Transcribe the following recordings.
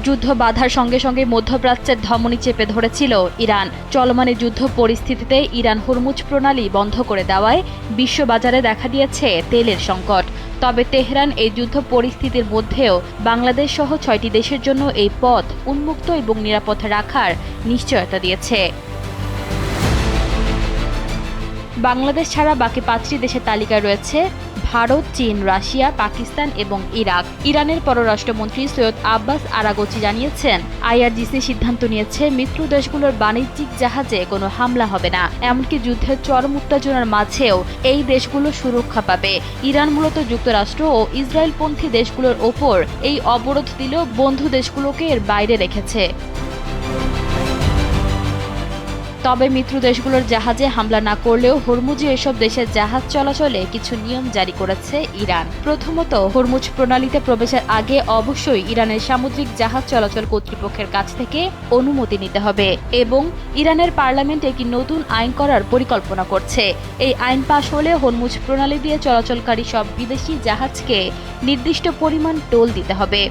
যুদ্ধ বাধার সঙ্গে সঙ্গে মধ্যপ্রাচ্যের ধমনী চেপে ধরেছিল ইরান। চলমান যুদ্ধ পরিস্থিতিতে ইরান হরমুজ প্রণালী বন্ধ করে দেওয়ায় বিশ্ববাজারে দেখা দিয়েছে তেলের সংকট। তবে তেহরান এই যুদ্ধ পরিস্থিতির মধ্যেও বাংলাদেশ সহ ৬টি দেশের জন্য এই পথ উন্মুক্ত এবং নিরাপদ রাখার নিশ্চয়তা দিয়েছে। বাংলাদেশ ছাড়া বাকি ৫টি দেশের তালিকায় রয়েছে ভারত, চীন, রাশিয়া, পাকিস্তান এবং ইরাক। ইরানের পররাষ্ট্রমন্ত্রী সৈয়দ আব্বাস আরাগচি জানিয়েছেন, আইআরজিসি সিদ্ধান্ত নিয়েছে মিত্র দেশগুলোর বাণিজ্যিক জাহাজে কোনো হামলা হবে না। এমনকি যুদ্ধের চরম উত্তেজনার মাঝেও এই দেশগুলো সুরক্ষা পাবে। ইরান মূলত যুক্তরাষ্ট্র ও ইসরায়েলপন্থী দেশগুলোর ওপর এই অবরোধ দিলেও বন্ধু দেশগুলোকে এর বাইরে রেখেছে। তবে মিত্র দেশগুলোর জাহাজে হামলা না করলেও হরমুজে এসব দেশের জাহাজ চলাচলে কিছু নিয়ম জারি করেছে ইরান। প্রথমত, হরমুজ প্রণালীতে প্রবেশের আগে অবশ্যই ইরানের সামুদ্রিক জাহাজ চলাচল কর্তৃপক্ষের কাছ থেকে অনুমতি নিতে হবে এবং ইরানের পার্লামেন্ট একটি নতুন আইন করার পরিকল্পনা করছে। এই আইন পাশ হলে হরমুজ প্রণালী দিয়ে চলাচলকারী সব বিদেশি জাহাজকে নির্দিষ্ট পরিমাণ টোল দিতে হবে।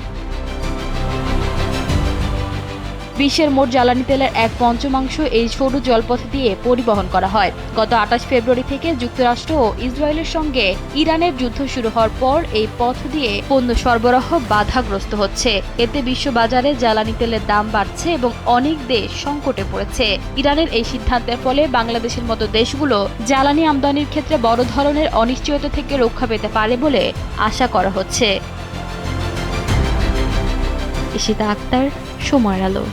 বিশ্বের মোট জ্বালানি তেলের 1/5 এই সরু জলপথ দিয়ে পরিবহন করা হয়। গত 28 ফেব্রুয়ারি থেকে যুক্তরাষ্ট্র ও ইসরায়েলের সঙ্গে ইরানের যুদ্ধ শুরু হওয়ার পর এই পথ দিয়ে পণ্য সরবরাহ বাধাগ্রস্ত হচ্ছে। এতে বিশ্ববাজারে জ্বালানি তেলের দাম বাড়ছে এবং অনেক দেশ সংকটে পড়েছে। ইরানের এই সিদ্ধান্তের ফলে বাংলাদেশের মতো দেশগুলো জ্বালানি আমদানির ক্ষেত্রে বড় ধরনের অনিশ্চয়তা থেকে রক্ষা পেতে পারে বলে আশা করা হচ্ছে। ইশিতা আক্তার, সময়ের আলো।